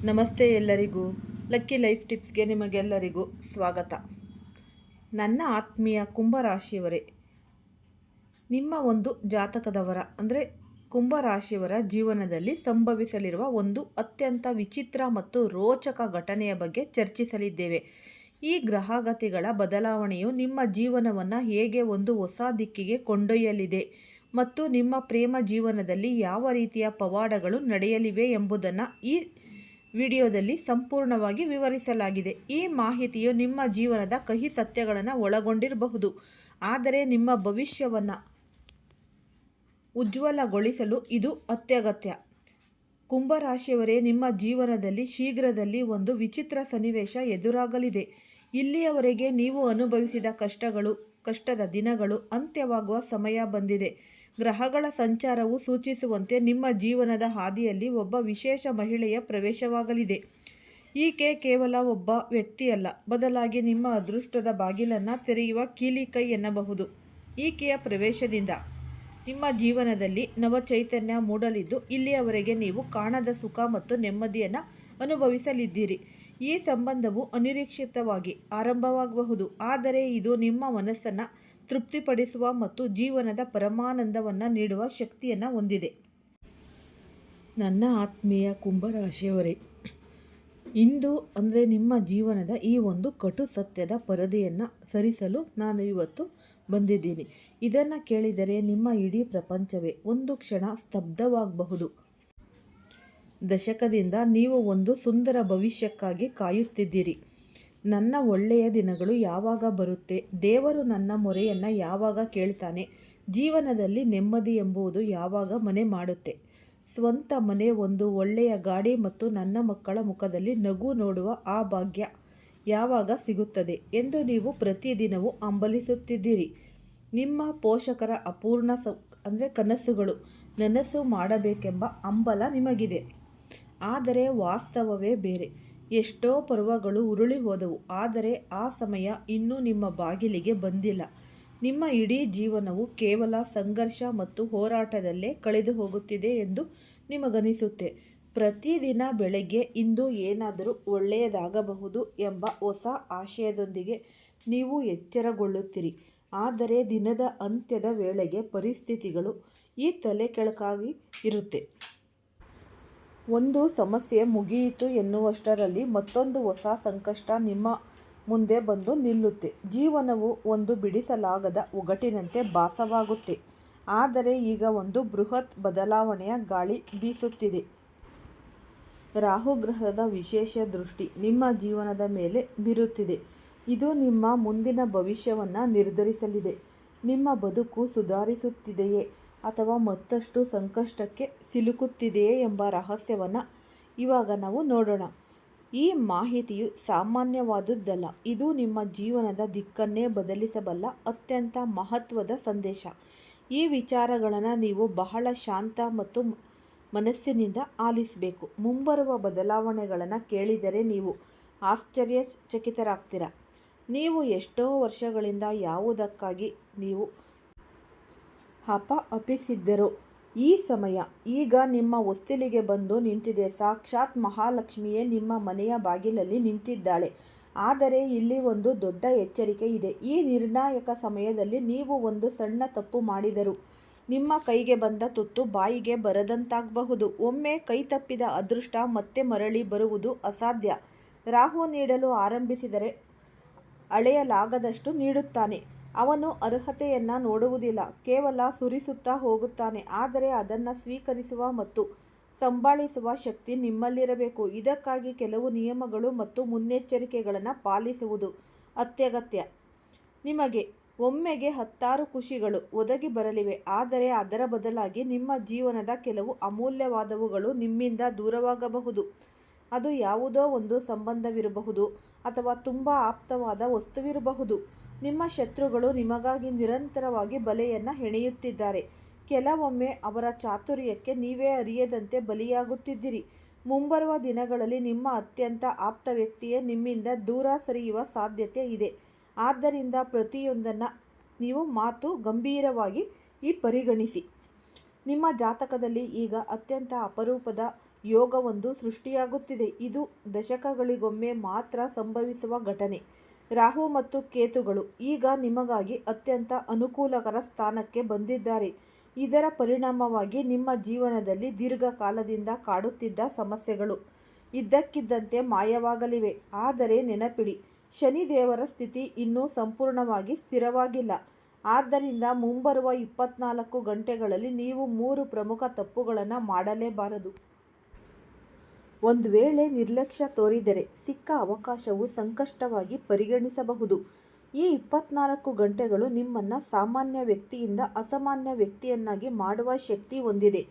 ನಮಸ್ತೆ ಎಲ್ಲರಿಗೂ. Lucky life ಟಿಪ್ಸ್ಗೆ ನಿಮಗೆಲ್ಲರಿಗೂ ಸ್ವಾಗತ. ನನ್ನ ಆತ್ಮೀಯ ಕುಂಭರಾಶಿಯವರೇ, ನಿಮ್ಮ ಒಂದು ಜಾತಕದವರ ಅಂದರೆ ಕುಂಭರಾಶಿಯವರ ಜೀವನದಲ್ಲಿ ಸಂಭವಿಸಲಿರುವ ಒಂದು ಅತ್ಯಂತ ವಿಚಿತ್ರ ಮತ್ತು ರೋಚಕ ಘಟನೆಯ ಬಗ್ಗೆ ಚರ್ಚಿಸಲಿದ್ದೇವೆ. ಈ ಗ್ರಹಗತಿಗಳ ಬದಲಾವಣೆಯು ನಿಮ್ಮ ಜೀವನವನ್ನು ಹೇಗೆ ಒಂದು ಹೊಸ ದಿಕ್ಕಿಗೆ ಕೊಂಡೊಯ್ಯಲಿದೆ ಮತ್ತು ನಿಮ್ಮ ಪ್ರೇಮ ಜೀವನದಲ್ಲಿ ಯಾವ ರೀತಿಯ ಪವಾಡಗಳು ನಡೆಯಲಿವೆ ಎಂಬುದನ್ನು ಈ ವಿಡಿಯೋದಲ್ಲಿ ಸಂಪೂರ್ಣವಾಗಿ ವಿವರಿಸಲಾಗಿದೆ. ಈ ಮಾಹಿತಿಯು ನಿಮ್ಮ ಜೀವನದ ಕಹಿ ಸತ್ಯಗಳನ್ನು ಒಳಗೊಂಡಿರಬಹುದು, ಆದರೆ ನಿಮ್ಮ ಭವಿಷ್ಯವನ್ನು ಉಜ್ವಲಗೊಳಿಸಲು ಇದು ಅತ್ಯಗತ್ಯ. ಕುಂಭರಾಶಿಯವರೇ, ನಿಮ್ಮ ಜೀವನದಲ್ಲಿ ಶೀಘ್ರದಲ್ಲಿ ಒಂದು ವಿಚಿತ್ರ ಸನ್ನಿವೇಶ ಎದುರಾಗಲಿದೆ. ಇಲ್ಲಿಯವರೆಗೆ ನೀವು ಅನುಭವಿಸಿದ ಕಷ್ಟದ ದಿನಗಳು ಅಂತ್ಯವಾಗುವ ಸಮಯ ಬಂದಿದೆ. ಗ್ರಹಗಳ ಸಂಚಾರವು ಸೂಚಿಸುವಂತೆ ನಿಮ್ಮ ಜೀವನದ ಹಾದಿಯಲ್ಲಿ ಒಬ್ಬ ವಿಶೇಷ ಮಹಿಳೆಯ ಪ್ರವೇಶವಾಗಲಿದೆ. ಈಕೆ ಕೇವಲ ಒಬ್ಬ ವ್ಯಕ್ತಿಯಲ್ಲ, ಬದಲಾಗಿ ನಿಮ್ಮ ಅದೃಷ್ಟದ ಬಾಗಿಲನ್ನು ತೆರೆಯುವ ಕೀಲಿಕೈ ಎನ್ನಬಹುದು. ಈಕೆಯ ಪ್ರವೇಶದಿಂದ ನಿಮ್ಮ ಜೀವನದಲ್ಲಿ ನವಚೈತನ್ಯ ಮೂಡಲಿದ್ದು, ಇಲ್ಲಿಯವರೆಗೆ ನೀವು ಕಾಣದ ಸುಖ ಮತ್ತು ನೆಮ್ಮದಿಯನ್ನು ಅನುಭವಿಸಲಿದ್ದೀರಿ. ಈ ಸಂಬಂಧವು ಅನಿರೀಕ್ಷಿತವಾಗಿ ಆರಂಭವಾಗಬಹುದು, ಆದರೆ ಇದು ನಿಮ್ಮ ಮನಸ್ಸನ್ನು ತೃಪ್ತಿಪಡಿಸುವ ಮತ್ತು ಜೀವನದ ಪರಮಾನಂದವನ್ನು ನೀಡುವ ಶಕ್ತಿಯನ್ನು ಹೊಂದಿದೆ. ನನ್ನ ಆತ್ಮೀಯ ಕುಂಭರಾಶಿಯವರೇ, ಇಂದು ಅಂದರೆ ನಿಮ್ಮ ಜೀವನದ ಈ ಒಂದು ಕಟು ಸತ್ಯದ ಪರದೆಯನ್ನು ಸರಿಸಲು ನಾನು ಇವತ್ತು ಬಂದಿದ್ದೀನಿ. ಇದನ್ನು ಕೇಳಿದರೆ ನಿಮ್ಮ ಇಡೀ ಪ್ರಪಂಚವೇ ಒಂದು ಕ್ಷಣ ಸ್ತಬ್ಧವಾಗಬಹುದು. ದಶಕದಿಂದ ನೀವು ಒಂದು ಸುಂದರ ಭವಿಷ್ಯಕ್ಕಾಗಿ ಕಾಯುತ್ತಿದ್ದೀರಿ. ನನ್ನ ಒಳ್ಳೆಯ ದಿನಗಳು ಯಾವಾಗ ಬರುತ್ತೆ, ದೇವರು ನನ್ನ ಮೊರೆಯನ್ನು ಯಾವಾಗ ಕೇಳ್ತಾನೆ, ಜೀವನದಲ್ಲಿ ನೆಮ್ಮದಿ ಎಂಬುದು ಯಾವಾಗ ಮನೆ ಮಾಡುತ್ತೆ, ಸ್ವಂತ ಮನೆ, ಒಂದು ಒಳ್ಳೆಯ ಗಾಡಿ ಮತ್ತು ನನ್ನ ಮಕ್ಕಳ ಮುಖದಲ್ಲಿ ನಗು ನೋಡುವ ಆ ಭಾಗ್ಯ ಯಾವಾಗ ಸಿಗುತ್ತದೆ ಎಂದು ನೀವು ಪ್ರತಿದಿನವೂ ಹಂಬಲಿಸುತ್ತಿದ್ದೀರಿ. ನಿಮ್ಮ ಪೋಷಕರ ಅಪೂರ್ಣ ಕನಸುಗಳು ನನಸು ಮಾಡಬೇಕೆಂಬ ಹಂಬಲ ನಿಮಗಿದೆ. ಆದರೆ ವಾಸ್ತವವೇ ಬೇರೆ. ಎಷ್ಟೋ ಪರ್ವಗಳು ಉರುಳಿ ಹೋದವು, ಆದರೆ ಆ ಸಮಯ ಇನ್ನೂ ನಿಮ್ಮ ಬಾಗಿಲಿಗೆ ಬಂದಿಲ್ಲ. ನಿಮ್ಮ ಇಡೀ ಜೀವನವು ಕೇವಲ ಸಂಘರ್ಷ ಮತ್ತು ಹೋರಾಟದಲ್ಲೇ ಕಳೆದು ಹೋಗುತ್ತಿದೆ ಎಂದು ನಿಮಗನಿಸುತ್ತೆ. ಪ್ರತಿದಿನ ಬೆಳಗ್ಗೆ ಇಂದು ಏನಾದರೂ ಒಳ್ಳೆಯದಾಗಬಹುದು ಎಂಬ ಹೊಸ ಆಶಯದೊಂದಿಗೆ ನೀವು ಎಚ್ಚರಗೊಳ್ಳುತ್ತೀರಿ. ಆದರೆ ದಿನದ ಅಂತ್ಯದ ವೇಳೆಗೆ ಪರಿಸ್ಥಿತಿಗಳು ಈ ತಲೆಕೆಳಗಾಗಿ ಇರುತ್ತೆ. ಒಂದು ಸಮಸ್ಯೆ ಮುಗಿಯಿತು ಎನ್ನುವಷ್ಟರಲ್ಲಿ ಮತ್ತೊಂದು ಹೊಸ ಸಂಕಷ್ಟ ನಿಮ್ಮ ಮುಂದೆ ಬಂದು ನಿಲ್ಲುತ್ತೆ. ಜೀವನವು ಒಂದು ಬಿಡಿಸಲಾಗದ ಒಗಟಿನಂತೆ ಭಾಸವಾಗುತ್ತೆ. ಆದರೆ ಈಗ ಒಂದು ಬೃಹತ್ ಬದಲಾವಣೆಯ ಗಾಳಿ ಬೀಸುತ್ತಿದೆ. ರಾಹುಗ್ರಹದ ವಿಶೇಷ ದೃಷ್ಟಿ ನಿಮ್ಮ ಜೀವನದ ಮೇಲೆ ಬೀರುತ್ತಿದೆ. ಇದು ನಿಮ್ಮ ಮುಂದಿನ ಭವಿಷ್ಯವನ್ನು ನಿರ್ಧರಿಸಲಿದೆ. ನಿಮ್ಮ ಬದುಕು ಸುಧಾರಿಸುತ್ತಿದೆಯೇ ಅಥವಾ ಮತ್ತಷ್ಟು ಸಂಕಷ್ಟಕ್ಕೆ ಸಿಲುಕುತ್ತಿದೆಯೇ ಎಂಬ ರಹಸ್ಯವನ್ನು ಇವಾಗ ನಾವು ನೋಡೋಣ. ಈ ಮಾಹಿತಿಯು ಸಾಮಾನ್ಯವಾದುದಲ್ಲ, ಇದು ನಿಮ್ಮ ಜೀವನದ ದಿಕ್ಕನ್ನೇ ಬದಲಿಸಬಲ್ಲ ಅತ್ಯಂತ ಮಹತ್ವದ ಸಂದೇಶ. ಈ ವಿಚಾರಗಳನ್ನು ನೀವು ಬಹಳ ಶಾಂತ ಮತ್ತು ಮನಸ್ಸಿನಿಂದ ಆಲಿಸಬೇಕು. ಮುಂಬರುವ ಬದಲಾವಣೆಗಳನ್ನು ಕೇಳಿದರೆ ನೀವು ಆಶ್ಚರ್ಯಚಕಿತರಾಗ್ತೀರ. ನೀವು ಎಷ್ಟೋ ವರ್ಷಗಳಿಂದ ಯಾವುದಕ್ಕಾಗಿ ನೀವು ಹಪಹಪಿಸಿದ್ದರೋ ಈ ಸಮಯ ಈಗ ನಿಮ್ಮ ಹೊಸ್ತಿಲಿಗೆ ಬಂದು ನಿಂತಿದೆ. ಸಾಕ್ಷಾತ್ ಮಹಾಲಕ್ಷ್ಮಿಯೇ ನಿಮ್ಮ ಮನೆಯ ಬಾಗಿಲಲ್ಲಿ ನಿಂತಿದ್ದಾಳೆ. ಆದರೆ ಇಲ್ಲಿ ಒಂದು ದೊಡ್ಡ ಎಚ್ಚರಿಕೆ ಇದೆ. ಈ ನಿರ್ಣಾಯಕ ಸಮಯದಲ್ಲಿ ನೀವು ಒಂದು ಸಣ್ಣ ತಪ್ಪು ಮಾಡಿದರೂ ನಿಮ್ಮ ಕೈಗೆ ಬಂದ ತುತ್ತು ಬಾಯಿಗೆ ಬರದಂತಾಗಬಹುದು. ಒಮ್ಮೆ ಕೈ ತಪ್ಪಿದ ಅದೃಷ್ಟ ಮತ್ತೆ ಮರಳಿ ಬರುವುದು ಅಸಾಧ್ಯ. ರಾಹು ನೀಡಲು ಆರಂಭಿಸಿದರೆ ಅಳೆಯಲಾಗದಷ್ಟು ನೀಡುತ್ತಾನೆ. ಅವನು ಅರ್ಹತೆಯನ್ನು ನೋಡುವುದಿಲ್ಲ, ಕೇವಲ ಸುರಿಸುತ್ತಾ ಹೋಗುತ್ತಾನೆ. ಆದರೆ ಅದನ್ನು ಸ್ವೀಕರಿಸುವ ಮತ್ತು ಸಂಭಾಳಿಸುವ ಶಕ್ತಿ ನಿಮ್ಮಲ್ಲಿರಬೇಕು. ಇದಕ್ಕಾಗಿ ಕೆಲವು ನಿಯಮಗಳು ಮತ್ತು ಮುನ್ನೆಚ್ಚರಿಕೆಗಳನ್ನು ಪಾಲಿಸುವುದು ಅತ್ಯಗತ್ಯ. ನಿಮಗೆ ಒಮ್ಮೆಗೆ 10 ಖುಷಿಗಳು ಒದಗಿ ಬರಲಿವೆ, ಆದರೆ ಅದರ ಬದಲಾಗಿ ನಿಮ್ಮ ಜೀವನದ ಕೆಲವು ಅಮೂಲ್ಯವಾದವುಗಳು ನಿಮ್ಮಿಂದ ದೂರವಾಗಬಹುದು. ಅದು ಯಾವುದೋ ಒಂದು ಸಂಬಂಧವಿರಬಹುದು ಅಥವಾ ತುಂಬ ಆಪ್ತವಾದ ವಸ್ತುವಿರಬಹುದು. ನಿಮ್ಮ ಶತ್ರುಗಳು ನಿಮಗಾಗಿ ನಿರಂತರವಾಗಿ ಬಲೆಯನ್ನು ಹೆಣೆಯುತ್ತಿದ್ದಾರೆ. ಕೆಲವೊಮ್ಮೆ ಅವರ ಚಾತುರ್ಯಕ್ಕೆ ನೀವೇ ಅರಿಯದಂತೆ ಬಲಿಯಾಗುತ್ತಿದ್ದೀರಿ. ಮುಂಬರುವ ದಿನಗಳಲ್ಲಿ ನಿಮ್ಮ ಅತ್ಯಂತ ಆಪ್ತ ವ್ಯಕ್ತಿಯೇ ನಿಮ್ಮಿಂದ ದೂರ ಸರಿಯುವ ಸಾಧ್ಯತೆ ಇದೆ. ಆದ್ದರಿಂದ ಪ್ರತಿಯೊಂದನ್ನು ನೀವು ಗಂಭೀರವಾಗಿ ಪರಿಗಣಿಸಿ. ನಿಮ್ಮ ಜಾತಕದಲ್ಲಿ ಈಗ ಅತ್ಯಂತ ಅಪರೂಪದ ಯೋಗವೊಂದು ಸೃಷ್ಟಿಯಾಗುತ್ತಿದೆ. ಇದು ದಶಕಗಳಿಗೊಮ್ಮೆ ಮಾತ್ರ ಸಂಭವಿಸುವ ಘಟನೆ. ರಾಹು ಮತ್ತು ಕೇತುಗಳು ಈಗ ನಿಮಗಾಗಿ ಅತ್ಯಂತ ಅನುಕೂಲಕರ ಸ್ಥಾನಕ್ಕೆ ಬಂದಿದ್ದಾರೆ. ಇದರ ಪರಿಣಾಮವಾಗಿ ನಿಮ್ಮ ಜೀವನದಲ್ಲಿ ದೀರ್ಘಕಾಲದಿಂದ ಕಾಡುತ್ತಿದ್ದ ಸಮಸ್ಯೆಗಳು ಇದ್ದಕ್ಕಿದ್ದಂತೆ ಮಾಯವಾಗಲಿವೆ. ಆದರೆ ನೆನಪಿಡಿ, ಶನಿದೇವರ ಸ್ಥಿತಿ ಇನ್ನೂ ಸಂಪೂರ್ಣವಾಗಿ ಸ್ಥಿರವಾಗಿಲ್ಲ. ಆದ್ದರಿಂದ ಮುಂಬರುವ 24 ಗಂಟೆಗಳಲ್ಲಿ ನೀವು 3 ಪ್ರಮುಖ ತಪ್ಪುಗಳನ್ನು ಮಾಡಲೇಬಾರದು. ಒಂದು ವೇಳೆ ನಿರ್ಲಕ್ಷ್ಯ ತೋರಿದರೆ ಸಿಕ್ಕ ಅವಕಾಶವು ಸಂಕಷ್ಟವಾಗಿ ಪರಿಗಣಿಸಬಹುದು. ಈ 24 ಗಂಟೆಗಳು ನಿಮ್ಮನ್ನು ಸಾಮಾನ್ಯ ವ್ಯಕ್ತಿಯಿಂದ ಅಸಾಮಾನ್ಯ ವ್ಯಕ್ತಿಯನ್ನಾಗಿ ಮಾಡುವ ಶಕ್ತಿ ಹೊಂದಿದೆ.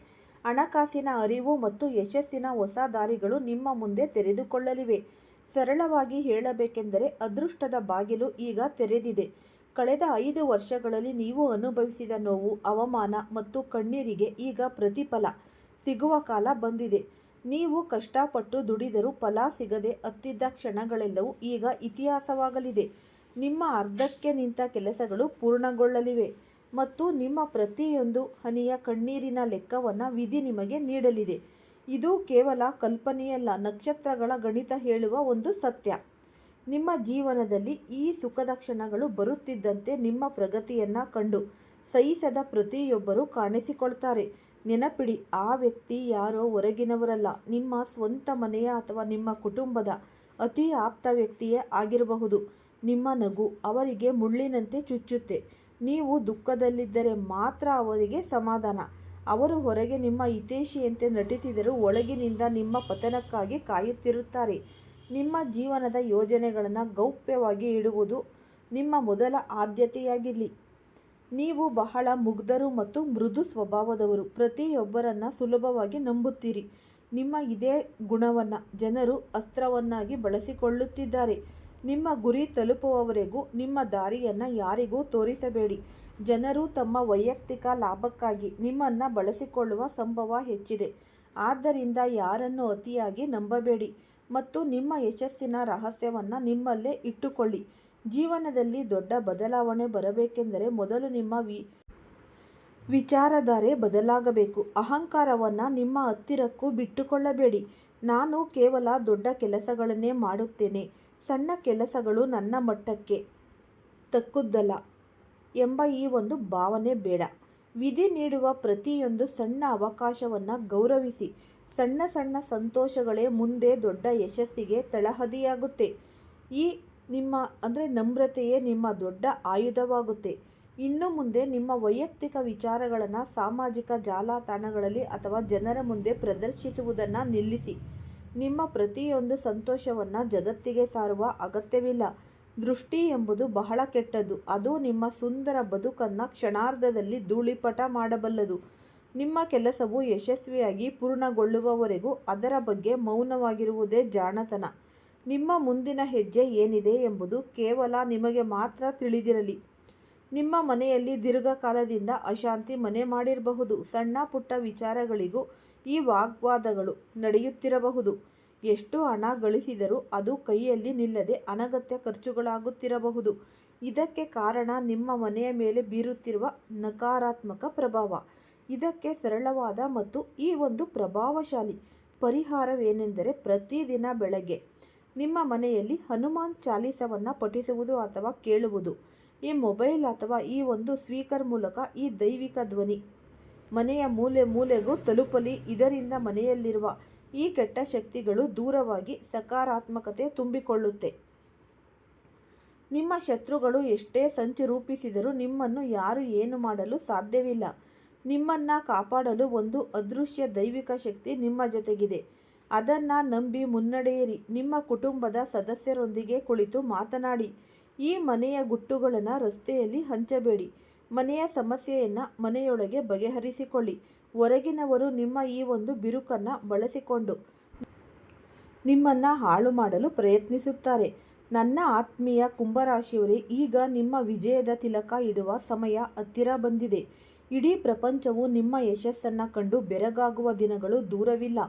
ಹಣಕಾಸಿನ ಅರಿವು ಮತ್ತು ಯಶಸ್ಸಿನ ಹೊಸ ದಾರಿಗಳು ನಿಮ್ಮ ಮುಂದೆ ತೆರೆದುಕೊಳ್ಳಲಿವೆ. ಸರಳವಾಗಿ ಹೇಳಬೇಕೆಂದರೆ ಅದೃಷ್ಟದ ಬಾಗಿಲು ಈಗ ತೆರೆದಿದೆ. ಕಳೆದ 5 ವರ್ಷಗಳಲ್ಲಿ ನೀವು ಅನುಭವಿಸಿದ ನೋವು, ಅವಮಾನ ಮತ್ತು ಕಣ್ಣೀರಿಗೆ ಈಗ ಪ್ರತಿಫಲ ಸಿಗುವ ಕಾಲ ಬಂದಿದೆ. ನೀವು ಕಷ್ಟಪಟ್ಟು ದುಡಿದರೂ ಫಲ ಸಿಗದೆ ಅತ್ತಿದ್ದ ಕ್ಷಣಗಳೆಲ್ಲವೂ ಈಗ ಇತಿಹಾಸವಾಗಲಿದೆ. ನಿಮ್ಮ ಅರ್ಧಕ್ಕೆ ನಿಂತ ಕೆಲಸಗಳು ಪೂರ್ಣಗೊಳ್ಳಲಿವೆ ಮತ್ತು ನಿಮ್ಮ ಪ್ರತಿಯೊಂದು ಹನಿಯ ಕಣ್ಣೀರಿನ ಲೆಕ್ಕವನ್ನು ವಿಧಿ ನಿಮಗೆ ನೀಡಲಿದೆ. ಇದು ಕೇವಲ ಕಲ್ಪನೆಯಲ್ಲ, ನಕ್ಷತ್ರಗಳ ಗಣಿತ ಹೇಳುವ ಒಂದು ಸತ್ಯ. ನಿಮ್ಮ ಜೀವನದಲ್ಲಿ ಈ ಸುಖದ ಕ್ಷಣಗಳು ಬರುತ್ತಿದ್ದಂತೆ ನಿಮ್ಮ ಪ್ರಗತಿಯನ್ನು ಕಂಡು ಸಹಿಸದ ಪ್ರತಿಯೊಬ್ಬರೂ ಕಾಣಿಸಿಕೊಳ್ತಾರೆ. ನೆನಪಿಡಿ, ಆ ವ್ಯಕ್ತಿ ಯಾರೋ ಹೊರಗಿನವರಲ್ಲ, ನಿಮ್ಮ ಸ್ವಂತ ಮನೆಯ ಅಥವಾ ನಿಮ್ಮ ಕುಟುಂಬದ ಅತಿ ಆಪ್ತ ವ್ಯಕ್ತಿಯೇ ಆಗಿರಬಹುದು. ನಿಮ್ಮ ನಗು ಅವರಿಗೆ ಮುಳ್ಳಿನಂತೆ ಚುಚ್ಚುತ್ತೆ. ನೀವು ದುಃಖದಲ್ಲಿದ್ದರೆ ಮಾತ್ರ ಅವರಿಗೆ ಸಮಾಧಾನ. ಅವರು ಹೊರಗೆ ನಿಮ್ಮ ಹಿತೈಷಿಯಂತೆ ನಟಿಸಿದರೂ ಒಳಗಿನಿಂದ ನಿಮ್ಮ ಪತನಕ್ಕಾಗಿ ಕಾಯುತ್ತಿರುತ್ತಾರೆ. ನಿಮ್ಮ ಜೀವನದ ಯೋಜನೆಗಳನ್ನು ಗೌಪ್ಯವಾಗಿ ಇಡುವುದು ನಿಮ್ಮ ಮೊದಲ ಆದ್ಯತೆಯಾಗಿರಲಿ. ನೀವು ಬಹಳ ಮುಗ್ಧರು ಮತ್ತು ಮೃದು ಸ್ವಭಾವದವರು. ಪ್ರತಿಯೊಬ್ಬರನ್ನು ಸುಲಭವಾಗಿ ನಂಬುತ್ತೀರಿ. ನಿಮ್ಮ ಇದೇ ಗುಣವನ್ನು ಜನರು ಅಸ್ತ್ರವನ್ನಾಗಿ ಬಳಸಿಕೊಳ್ಳುತ್ತಿದ್ದಾರೆ. ನಿಮ್ಮ ಗುರಿ ತಲುಪುವವರೆಗೂ ನಿಮ್ಮ ದಾರಿಯನ್ನು ಯಾರಿಗೂ ತೋರಿಸಬೇಡಿ. ಜನರು ತಮ್ಮ ವೈಯಕ್ತಿಕ ಲಾಭಕ್ಕಾಗಿ ನಿಮ್ಮನ್ನು ಬಳಸಿಕೊಳ್ಳುವ ಸಂಭವ ಹೆಚ್ಚಿದೆ. ಆದ್ದರಿಂದ ಯಾರನ್ನು ಅತಿಯಾಗಿ ನಂಬಬೇಡಿ ಮತ್ತು ನಿಮ್ಮ ಯಶಸ್ಸಿನ ರಹಸ್ಯವನ್ನು ನಿಮ್ಮಲ್ಲೇ ಇಟ್ಟುಕೊಳ್ಳಿ. ಜೀವನದಲ್ಲಿ ದೊಡ್ಡ ಬದಲಾವಣೆ ಬರಬೇಕೆಂದರೆ ಮೊದಲು ನಿಮ್ಮ ವಿಚಾರಧಾರೆ ಬದಲಾಗಬೇಕು. ಅಹಂಕಾರವನ್ನು ನಿಮ್ಮ ಹತ್ತಿರಕ್ಕೂ ಬಿಟ್ಟುಕೊಳ್ಳಬೇಡಿ. ನಾನು ಕೇವಲ ದೊಡ್ಡ ಕೆಲಸಗಳನ್ನೇ ಮಾಡುತ್ತೇನೆ, ಸಣ್ಣ ಕೆಲಸಗಳು ನನ್ನ ಮಟ್ಟಕ್ಕೆ ತಕ್ಕುದಲ್ಲ ಎಂಬ ಈ ಒಂದು ಭಾವನೆ ಬೇಡ. ವಿಧಿ ನೀಡುವ ಪ್ರತಿಯೊಂದು ಸಣ್ಣ ಅವಕಾಶವನ್ನು ಗೌರವಿಸಿ. ಸಣ್ಣ ಸಣ್ಣ ಸಂತೋಷಗಳೇ ಮುಂದೆ ದೊಡ್ಡ ಯಶಸ್ಸಿಗೆ ತಳಹದಿಯಾಗುತ್ತೆ. ಈ ನಿಮ್ಮ ನಮ್ರತೆಯೇ ನಿಮ್ಮ ದೊಡ್ಡ ಆಯುಧವಾಗುತ್ತೆ. ಇನ್ನು ಮುಂದೆ ನಿಮ್ಮ ವೈಯಕ್ತಿಕ ವಿಚಾರಗಳನ್ನು ಸಾಮಾಜಿಕ ಜಾಲತಾಣಗಳಲ್ಲಿ ಅಥವಾ ಜನರ ಮುಂದೆ ಪ್ರದರ್ಶಿಸುವುದನ್ನು ನಿಲ್ಲಿಸಿ. ನಿಮ್ಮ ಪ್ರತಿಯೊಂದು ಸಂತೋಷವನ್ನು ಜಗತ್ತಿಗೆ ಸಾರುವ ಅಗತ್ಯವಿಲ್ಲ. ದೃಷ್ಟಿ ಎಂಬುದು ಬಹಳ ಕೆಟ್ಟದ್ದು. ಅದು ನಿಮ್ಮ ಸುಂದರ ಬದುಕನ್ನು ಕ್ಷಣಾರ್ಧದಲ್ಲಿ ಧೂಳಿಪಟ ಮಾಡಬಲ್ಲದು. ನಿಮ್ಮ ಕೆಲಸವು ಯಶಸ್ವಿಯಾಗಿ ಪೂರ್ಣಗೊಳ್ಳುವವರೆಗೂ ಅದರ ಬಗ್ಗೆ ಮೌನವಾಗಿರುವುದೇ ಜಾಣತನ. ನಿಮ್ಮ ಮುಂದಿನ ಹೆಜ್ಜೆ ಏನಿದೆ ಎಂಬುದು ಕೇವಲ ನಿಮಗೆ ಮಾತ್ರ ತಿಳಿದಿರಲಿ. ನಿಮ್ಮ ಮನೆಯಲ್ಲಿ ದೀರ್ಘಕಾಲದಿಂದ ಅಶಾಂತಿ ಮನೆ ಮಾಡಿರಬಹುದು. ಸಣ್ಣ ಪುಟ್ಟ ವಿಚಾರಗಳಿಗೂ ಈ ವಾಗ್ವಾದಗಳು ನಡೆಯುತ್ತಿರಬಹುದು. ಎಷ್ಟು ಹಣ ಗಳಿಸಿದರೂ ಅದು ಕೈಯಲ್ಲಿ ನಿಲ್ಲದೆ ಅನಗತ್ಯ ಖರ್ಚುಗಳಾಗುತ್ತಿರಬಹುದು. ಇದಕ್ಕೆ ಕಾರಣ ನಿಮ್ಮ ಮನೆಯ ಮೇಲೆ ಬೀರುತ್ತಿರುವ ನಕಾರಾತ್ಮಕ ಪ್ರಭಾವ. ಇದಕ್ಕೆ ಸರಳವಾದ ಮತ್ತು ಈ ಒಂದು ಪ್ರಭಾವಶಾಲಿ ಪರಿಹಾರವೇನೆಂದರೆ ಪ್ರತಿದಿನ ಬೆಳಗ್ಗೆ ನಿಮ್ಮ ಮನೆಯಲ್ಲಿ ಹನುಮಾನ್ ಚಾಲೀಸವನ್ನು ಪಠಿಸುವುದು ಅಥವಾ ಕೇಳುವುದು. ಈ ಮೊಬೈಲ್ ಅಥವಾ ಈ ಒಂದು ಸ್ಪೀಕರ್ ಮೂಲಕ ಈ ದೈವಿಕ ಧ್ವನಿ ಮನೆಯ ಮೂಲೆ ಮೂಲೆಗೂ ತಲುಪಲಿ. ಇದರಿಂದ ಮನೆಯಲ್ಲಿರುವ ಈ ಕೆಟ್ಟ ಶಕ್ತಿಗಳು ದೂರವಾಗಿ ಸಕಾರಾತ್ಮಕತೆ ತುಂಬಿಕೊಳ್ಳುತ್ತೆ. ನಿಮ್ಮ ಶತ್ರುಗಳು ಎಷ್ಟೇ ಸಂಚು ರೂಪಿಸಿದರೂ ನಿಮ್ಮನ್ನು ಯಾರು ಏನು ಮಾಡಲು ಸಾಧ್ಯವಿಲ್ಲ. ನಿಮ್ಮನ್ನು ಕಾಪಾಡಲು ಒಂದು ಅದೃಶ್ಯ ದೈವಿಕ ಶಕ್ತಿ ನಿಮ್ಮ ಜೊತೆಗಿದೆ. ಅದನ್ನು ನಂಬಿ ಮುನ್ನಡೆಯಿರಿ. ನಿಮ್ಮ ಕುಟುಂಬದ ಸದಸ್ಯರೊಂದಿಗೆ ಕುಳಿತು ಮಾತನಾಡಿ. ಈ ಮನೆಯ ಗುಟ್ಟುಗಳನ್ನು ರಸ್ತೆಯಲ್ಲಿ ಹಂಚಬೇಡಿ. ಮನೆಯ ಸಮಸ್ಯೆಯನ್ನು ಮನೆಯೊಳಗೆ ಬಗೆಹರಿಸಿಕೊಳ್ಳಿ. ಹೊರಗಿನವರು ನಿಮ್ಮ ಈ ಒಂದು ಬಿರುಕನ್ನು ಬಳಸಿಕೊಂಡು ನಿಮ್ಮನ್ನು ಹಾಳು ಮಾಡಲು ಪ್ರಯತ್ನಿಸುತ್ತಾರೆ. ನನ್ನ ಆತ್ಮೀಯ ಕುಂಭರಾಶಿಯವರೇ, ಈಗ ನಿಮ್ಮ ವಿಜಯದ ತಿಲಕ ಇಡುವ ಸಮಯ ಹತ್ತಿರ ಬಂದಿದೆ. ಇಡೀ ಪ್ರಪಂಚವು ನಿಮ್ಮ ಯಶಸ್ಸನ್ನು ಕಂಡು ಬೆರಗಾಗುವ ದಿನಗಳು ದೂರವಿಲ್ಲ.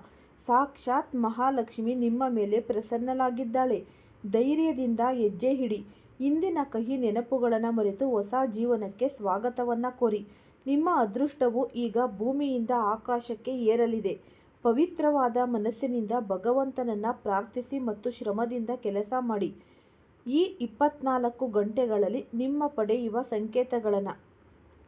ಸಾಕ್ಷಾತ್ ಮಹಾಲಕ್ಷ್ಮಿ ನಿಮ್ಮ ಮೇಲೆ ಪ್ರಸನ್ನಳಾಗಿದ್ದಾಳೆ. ಧೈರ್ಯದಿಂದ ಹೆಜ್ಜೆ ಇಡಿ. ಇಂದಿನ ಕಹಿ ನೆನಪುಗಳನ್ನು ಮರೆತು ಹೊಸ ಜೀವನಕ್ಕೆ ಸ್ವಾಗತವನ್ನು ಕೋರಿ. ನಿಮ್ಮ ಅದೃಷ್ಟವು ಈಗ ಭೂಮಿಯಿಂದ ಆಕಾಶಕ್ಕೆ ಏರಲಿದೆ. ಪವಿತ್ರವಾದ ಮನಸ್ಸಿನಿಂದ ಭಗವಂತನನ್ನು ಪ್ರಾರ್ಥಿಸಿ ಮತ್ತು ಶ್ರಮದಿಂದ ಕೆಲಸ ಮಾಡಿ. ಈ 24 ಗಂಟೆಗಳಲ್ಲಿ ನಿಮ್ಮ ಪಡೆಯುವ ಸಂಕೇತಗಳನ್ನು,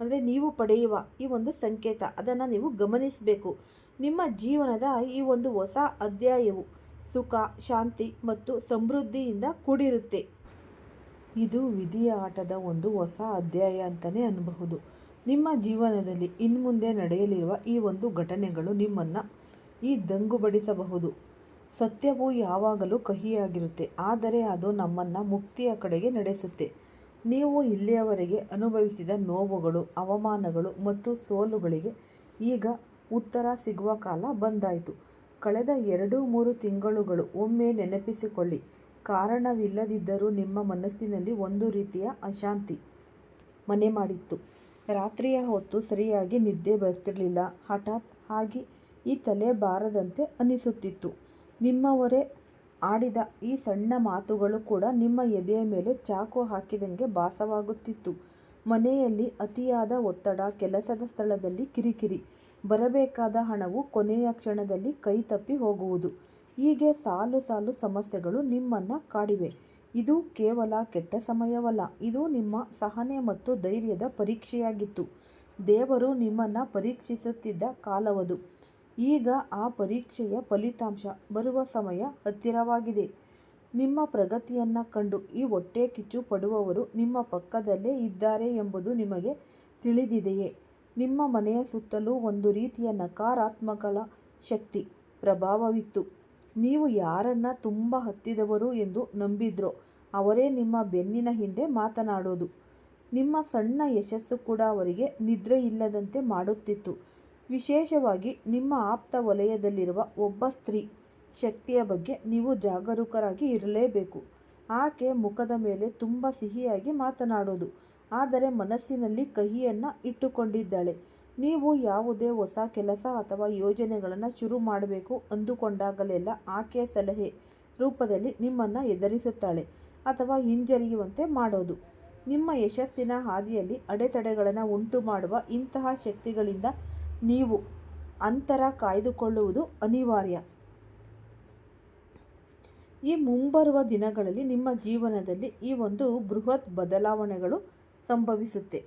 ಅಂದರೆ ನೀವು ಪಡೆಯುವ ಈ ಒಂದು ಸಂಕೇತ, ಅದನ್ನು ನೀವು ಗಮನಿಸಬೇಕು. ನಿಮ್ಮ ಜೀವನದ ಈ ಒಂದು ಹೊಸ ಅಧ್ಯಾಯವು ಸುಖ, ಶಾಂತಿ ಮತ್ತು ಸಮೃದ್ಧಿಯಿಂದ ಕೂಡಿರುತ್ತೆ. ಇದು ವಿಧಿಯ ಆಟದ ಒಂದು ಹೊಸ ಅಧ್ಯಾಯ ಅಂತಲೇ ಅನ್ನಬಹುದು. ನಿಮ್ಮ ಜೀವನದಲ್ಲಿ ಇನ್ಮುಂದೆ ನಡೆಯಲಿರುವ ಈ ಒಂದು ಘಟನೆಗಳು ನಿಮ್ಮನ್ನು ದಂಗುಬಡಿಸಬಹುದು. ಸತ್ಯವು ಯಾವಾಗಲೂ ಕಹಿಯಾಗಿರುತ್ತೆ, ಆದರೆ ಅದು ನಮ್ಮನ್ನು ಮುಕ್ತಿಯ ಕಡೆಗೆ ನಡೆಸುತ್ತೆ. ನೀವು ಇಲ್ಲಿಯವರೆಗೆ ಅನುಭವಿಸಿದ ನೋವುಗಳು, ಅವಮಾನಗಳು ಮತ್ತು ಸೋಲುಗಳಿಗೆ ಈಗ ಉತ್ತರ ಸಿಗುವ ಕಾಲ ಬಂದಾಯಿತು. ಕಳೆದ 2-3 ತಿಂಗಳುಗಳು ಒಮ್ಮೆ ನೆನಪಿಸಿಕೊಳ್ಳಿ. ಕಾರಣವಿಲ್ಲದಿದ್ದರೂ ನಿಮ್ಮ ಮನಸ್ಸಿನಲ್ಲಿ ಒಂದು ರೀತಿಯ ಅಶಾಂತಿ ಮನೆ ಮಾಡಿತ್ತು. ರಾತ್ರಿಯ ಹೊತ್ತು ಸರಿಯಾಗಿ ನಿದ್ದೆ ಬರ್ತಿರಲಿಲ್ಲ. ಹಠಾತ್ ಆಗಿ ಈ ತಲೆ ಬಾರದಂತೆ ಅನಿಸುತ್ತಿತ್ತು. ನಿಮ್ಮವರೇ ಆಡಿದ ಈ ಸಣ್ಣ ಮಾತುಗಳು ಕೂಡ ನಿಮ್ಮ ಎದೆಯ ಮೇಲೆ ಚಾಕು ಹಾಕಿದಂಗೆ ಭಾಸವಾಗುತ್ತಿತ್ತು. ಮನೆಯಲ್ಲಿ ಅತಿಯಾದ ಒತ್ತಡ, ಕೆಲಸದ ಸ್ಥಳದಲ್ಲಿ ಕಿರಿಕಿರಿ, ಬರಬೇಕಾದ ಹಣವು ಕೊನೆಯ ಕ್ಷಣದಲ್ಲಿ ಕೈ ತಪ್ಪಿ ಹೋಗುವುದು, ಹೀಗೆ ಸಾಲು ಸಾಲು ಸಮಸ್ಯೆಗಳು ನಿಮ್ಮನ್ನು ಕಾಡಿವೆ. ಇದು ಕೇವಲ ಕೆಟ್ಟ ಸಮಯವಲ್ಲ, ಇದು ನಿಮ್ಮ ಸಹನೆ ಮತ್ತು ಧೈರ್ಯದ ಪರೀಕ್ಷೆಯಾಗಿತ್ತು. ದೇವರು ನಿಮ್ಮನ್ನು ಪರೀಕ್ಷಿಸುತ್ತಿದ್ದ ಕಾಲವದು. ಈಗ ಆ ಪರೀಕ್ಷೆಯ ಫಲಿತಾಂಶ ಬರುವ ಸಮಯ ಹತ್ತಿರವಾಗಿದೆ. ನಿಮ್ಮ ಪ್ರಗತಿಯನ್ನು ಕಂಡು ಈ ಹೊಟ್ಟೆ ಕಿಚ್ಚು ಪಡುವವರು ನಿಮ್ಮ ಪಕ್ಕದಲ್ಲೇ ಇದ್ದಾರೆ ಎಂಬುದು ನಿಮಗೆ ತಿಳಿದಿದೆಯೇ? ನಿಮ್ಮ ಮನೆಯ ಸುತ್ತಲೂ ಒಂದು ರೀತಿಯ ನಕಾರಾತ್ಮಕ ಶಕ್ತಿ ಪ್ರಭಾವವಿತ್ತು. ನೀವು ಯಾರನ್ನು ತುಂಬ ಹತ್ತಿದವರು ಎಂದು ನಂಬಿದ್ರೋ ಅವರೇ ನಿಮ್ಮ ಬೆನ್ನಿನ ಹಿಂದೆ ಮಾತನಾಡೋದು. ನಿಮ್ಮ ಸಣ್ಣ ಯಶಸ್ಸು ಕೂಡ ಅವರಿಗೆ ನಿದ್ರೆ ಇಲ್ಲದಂತೆ ಮಾಡುತ್ತಿತ್ತು. ವಿಶೇಷವಾಗಿ ನಿಮ್ಮ ಆಪ್ತ ವಲಯದಲ್ಲಿರುವ ಒಬ್ಬ ಸ್ತ್ರೀ ಶಕ್ತಿಯ ಬಗ್ಗೆ ನೀವು ಜಾಗರೂಕರಾಗಿ ಇರಲೇಬೇಕು. ಆಕೆ ಮುಖದ ಮೇಲೆ ತುಂಬ ಸಿಹಿಯಾಗಿ ಮಾತನಾಡೋದು, ಆದರೆ ಮನಸ್ಸಿನಲ್ಲಿ ಕಹಿಯನ್ನು ಇಟ್ಟುಕೊಂಡಿದ್ದಾಳೆ. ನೀವು ಯಾವುದೇ ಹೊಸ ಕೆಲಸ ಅಥವಾ ಯೋಜನೆಗಳನ್ನು ಶುರು ಮಾಡಬೇಕು ಅಂದುಕೊಂಡಾಗಲೆಲ್ಲ ಆಕೆಯ ಸಲಹೆ ರೂಪದಲ್ಲಿ ನಿಮ್ಮನ್ನು ಹೆದರಿಸುತ್ತಾಳೆ ಅಥವಾ ಹಿಂಜರಿಯುವಂತೆ ಮಾಡೋದು. ನಿಮ್ಮ ಯಶಸ್ಸಿನ ಹಾದಿಯಲ್ಲಿ ಅಡೆತಡೆಗಳನ್ನು ಉಂಟು ಮಾಡುವ ಇಂತಹ ಶಕ್ತಿಗಳಿಂದ ನೀವು ಅಂತರ ಕಾಯ್ದುಕೊಳ್ಳುವುದು ಅನಿವಾರ್ಯ. ಈ ಮುಂಬರುವ ದಿನಗಳಲ್ಲಿ ನಿಮ್ಮ ಜೀವನದಲ್ಲಿ ಈ ಒಂದು ಬೃಹತ್ ಬದಲಾವಣೆಗಳು ಸಂಭವಿಸುತ್ತೆ.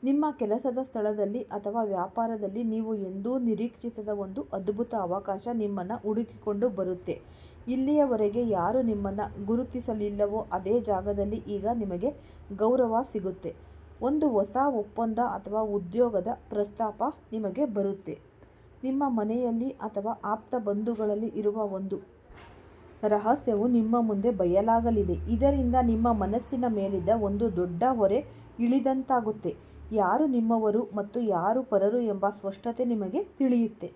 ನಿಮ್ಮ ಕೆಲಸದ ಸ್ಥಳದಲ್ಲಿ ಅಥವಾ ವ್ಯಾಪಾರದಲ್ಲಿ ನೀವು ಎಂದೂ ನಿರೀಕ್ಷಿಸದ ಒಂದು ಅದ್ಭುತ ಅವಕಾಶ ನಿಮ್ಮನ್ನು ಹುಡುಕಿಕೊಂಡು ಬರುತ್ತೆ. ಇಲ್ಲಿಯವರೆಗೆ ಯಾರು ನಿಮ್ಮನ್ನು ಗುರುತಿಸಲಿಲ್ಲವೋ ಅದೇ ಜಾಗದಲ್ಲಿ ಈಗ ನಿಮಗೆ ಗೌರವ ಸಿಗುತ್ತೆ. ಒಂದು ಹೊಸ ಒಪ್ಪಂದ ಅಥವಾ ಉದ್ಯೋಗದ ಪ್ರಸ್ತಾಪ ನಿಮಗೆ ಬರುತ್ತೆ. ನಿಮ್ಮ ಮನೆಯಲ್ಲಿ ಅಥವಾ ಆಪ್ತ ಬಂಧುಗಳಲ್ಲಿ ಇರುವ ಒಂದು ರಹಸ್ಯವು ನಿಮ್ಮ ಮುಂದೆ ಬಯಲಾಗಲಿದೆ. ಇದರಿಂದ ನಿಮ್ಮ ಮನಸ್ಸಿನ ಮೇಲಿದ್ದ ಒಂದು ದೊಡ್ಡ ಹೊರೆ ಇಳಿದಂತಾಗುತ್ತೆ. ಯಾರು ನಿಮ್ಮವರು ಮತ್ತು ಯಾರು ಪರರು ಎಂಬ ಸ್ಪಷ್ಟತೆ ನಿಮಗೆ ತಿಳಿಯುತ್ತೆ.